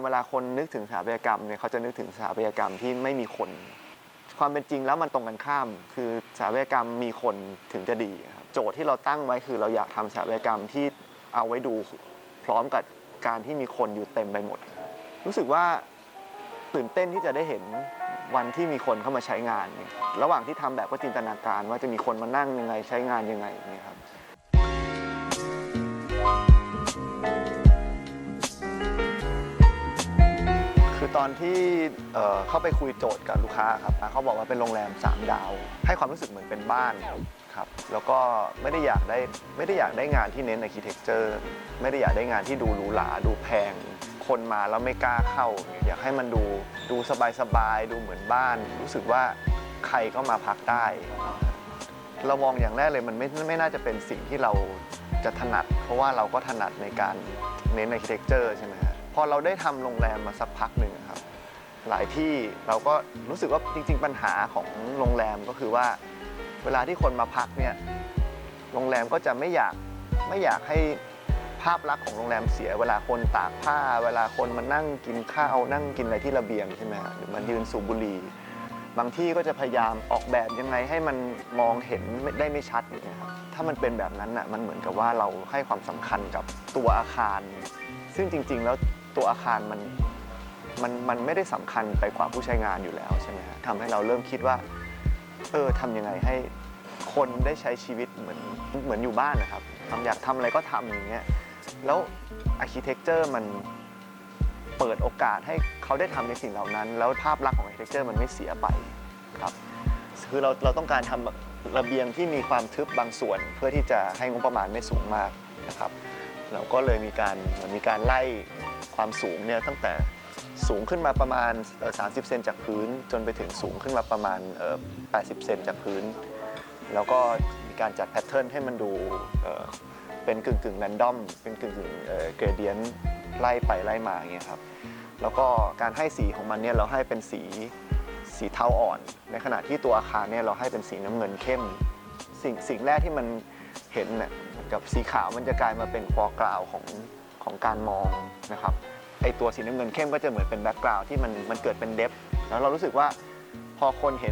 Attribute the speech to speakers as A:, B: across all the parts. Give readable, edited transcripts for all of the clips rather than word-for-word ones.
A: เวลาคนนึกถึงสถาปัตยกรรมเนี่ยเขาจะนึกถึงสถาปัตยกรรมที่ไม่มีคนความเป็นจริงแล้วมันตรงกันข้ามคือสถาปัตยกรรมมีคนถึงจะดีครับโจทย์ที่เราตั้งไว้คือเราอยากทำสถาปัตยกรรมที่เอาไว้ดูพร้อมกับการที่มีคนอยู่เต็มไปหมดรู้สึกว่าตื่นเต้นที่จะได้เห็นวันที่มีคนเข้ามาใช้งานเนี่ยระหว่างที่ทำแบบก็จินตนาการว่าจะมีคนมานั่งยังไงใช้งานยังไงนี่ครับคือตอนที่เข้าไปคุยโจทย์กับลูกค้าครับเขาบอกว่าเป็นโรงแรม3 ดาวให้ความรู้สึกเหมือนเป็นบ้านครับแล้วก็ไม่ได้อยากได้งานที่เน้น architecture ไม่ได้อยากได้งานที่ดูหรูหราดูแพงคนมาแล้วไม่กล้าเข้าอยากให้มันดูสบายๆดูเหมือนบ้านรู้สึกว่าใครก็มาพักได้เรามองอย่างแรกเลยมันไม่น่าจะเป็นสิ่งที่เราจะถนัดเพราะว่าเราก็ถนัดในการเน้น architecture ใช่ไหมฮะพอเราได้ทำโรงแรมมาสักพักหนึ่งครับหลายที่เราก็รู้สึกว่าจริงๆปัญหาของโรงแรมก็คือว่าเวลาที่คนมาพักเนี่ยโรงแรมก็จะไม่อยากให้ภาพลักษณ์ของโรงแรมเสียเวลาคนตากผ้าเวลาคนมานั่งกินข้าวนั่งกินอะไรที่ระเบียงใช่ไหมฮะหรือมันยืนสูบบุหรี่บางที่ก็จะพยายามออกแบบยังไงให้มันมองเห็นได้ไม่ชัดอย่างเงี้ยครับถ้ามันเป็นแบบนั้นน่ะมันเหมือนกับว่าเราให้ความสำคัญกับตัวอาคารซึ่งจริงๆแล้วตัวอาคารมันไม่ได้สำคัญไปกว่าผู้ใช้งานอยู่แล้วใช่ไหมฮะทำให้เราเริ่มคิดว่าทำยังไงให้คนได้ใช้ชีวิตเหมือนอยู่บ้านนะครับอยากทำอะไรก็ทำอย่างเงี้ยแล้วอาร์คิเทคเจอร์มันเปิดโอกาสให้เขาได้ทำในสิ่งเหล่านั้นแล้วภาพลักษณ์ของอาร์คิเทคเจอร์มันไม่เสียไปครับคือเราต้องการทำระเบียงที่มีความทึบบางส่วนเพื่อที่จะให้งบประมาณไม่สูงมากนะครับเราก็เลยมีการไล่ความสูงเนี่ยตั้งแต่สูงขึ้นมาประมาณ30 เซนจากพื้นจนไปถึงสูงขึ้นมาประมาณ80 เซนจากพื้นแล้วก็มีการจัดแพทเทิร์นให้มันดูเป็นกึ่งแรนดอมเป็นกึ่งเกรเดียนไล่ไปไล่มาอย่างเงี้ยครับแล้วก็การให้สีของมันเนี่ยเราให้เป็นสีเทาอ่อนในขณะที่ตัวอาคารเนี่ยเราให้เป็นสีน้ำเงินเข้มสิ่งแรกที่มันเห็นเนี่ยกับสีขาวมันจะกลายมาเป็นฟอร์กราวของการมองนะครับไอตัวสีน้ำเงินเข้มก็จะเหมือนเป็นแบ็กกราวด์ที่มันเกิดเป็นเดฟแล้วเรารู้สึกว่าพอคนเ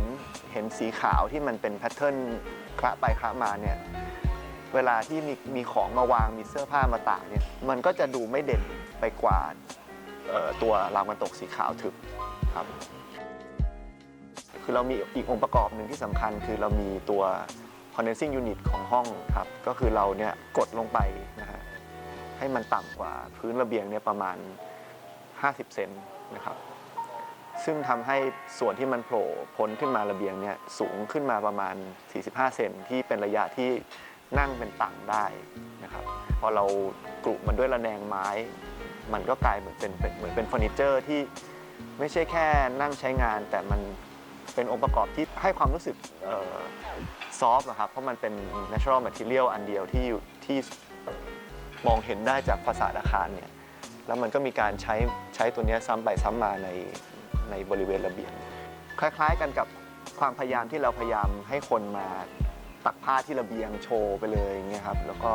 A: ห็นสีขาวที่มันเป็นแพทเทิร์นคละไปคละมาเนี่ยเวลาที่มีของมาวางมีเสื้อผ้ามาตากเนี่ยมันก็จะดูไม่เด่นไปกว่าตัวราวกันตกสีขาวถึกครับคือเรามีอีกองค์ประกอบหนึ่งที่สำคัญคือเรามีตัว condensing unit ของห้องครับก็คือเราเนี่ยกดลงไปนะฮะให้มันต่ำกว่าพื้นระเบียงเนี่ยประมาณ50 เซนนะครับซึ่งทำให้ส่วนที่มันโผล่พ้นขึ้นมาระเบียงเนี่ยสูงขึ้นมาประมาณ45 เซนที่เป็นระยะที่นั่งเป็นตั่งได้นะครับพอเรากรุมันด้วยระแนงไม้มันก็กลายเหมือนเป็นเฟอร์นิเจอร์ที่ไม่ใช่แค่นั่งใช้งานแต่มันเป็นองค์ประกอบที่ให้ความรู้สึกซอฟต์นะครับเพราะมันเป็น natural material อันเดียวที่มองเห็นได้จากฟาสาดอาคารเนี่ยแล้วมันก็มีการใช้ตัวนี้ซ้ำไปซ้ำมาในบริเวณระเบียงคล้ายๆกันกับความพยายามที่เราพยายามให้คนมาตักผ้าที่ระเบียงโชว์ไปเลยอย่างเงี้ยครับแล้วก็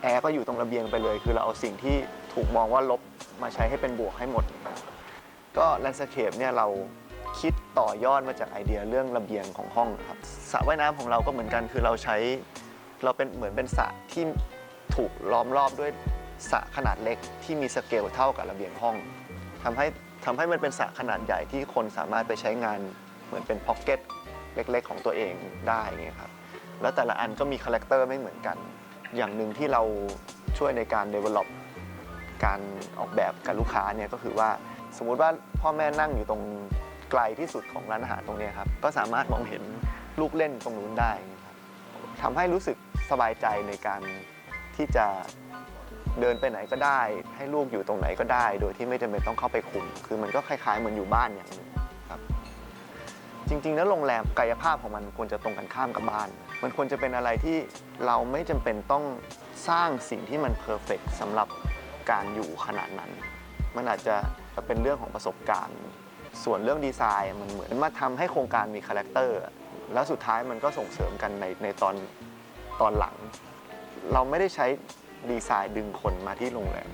A: แอร์ก็อยู่ตรงระเบียงไปเลยคือเราเอาสิ่งที่ถูกมองว่าลบมาใช้ให้เป็นบวกให้หมดก็แลนด์สเคปเนี่ยเราคิดต่อยอดมาจากไอเดียเรื่องระเบียงของห้องครับสระว่ายน้ำของเราก็เหมือนกันคือเราเป็นเหมือนเป็นสระที่ถูกล้อมรอบด้วยสระขนาดเล็กที่มีสเกลเท่ากับระเบียงห้องทำให้มันเป็นสระขนาดใหญ่ที่คนสามารถไปใช้งานเหมือนเป็นพ็อกเก็ตเล็กๆของตัวเองได้เงี้ยครับแล้วแต่ละอันก็มีคาแรคเตอร์ไม่เหมือนกันอย่างหนึ่งที่เราช่วยในการ develop การออกแบบกับลูกค้าเนี่ยก็คือว่าสมมุติว่าพ่อแม่นั่งอยู่ตรงไกลที่สุดของร้านอาหารตรงนี้ครับก็สามารถมองเห็นลูกเล่นตรงนู้นได้ครับทำให้รู้สึกสบายใจในการที่จะเดินไปไหนก็ได้ให้ลูกอยู่ตรงไหนก็ได้โดยที่ไม่จำเป็นต้องเข้าไปคุมคือมันก็คล้ายๆเหมือนอยู่บ้านอย่างนึงครับจริงๆแล้วโรงแรมกายภาพของมันควรจะตรงกันข้ามกับบ้านมันควรจะเป็นอะไรที่เราไม่จำเป็นต้องสร้างสิ่งที่มันเพอร์เฟกต์สำหรับการอยู่ขนาดนั้นมันอาจจะเป็นเรื่องของประสบการณ์ส่วนเรื่องดีไซน์มันเหมือนมาทำให้โครงการมีคาแรคเตอร์แล้วสุดท้ายมันก็ส่งเสริมกันในตอนหลังเราไม่ได้ใช้ดีไซน์ดึงคนมาที่โรงแรม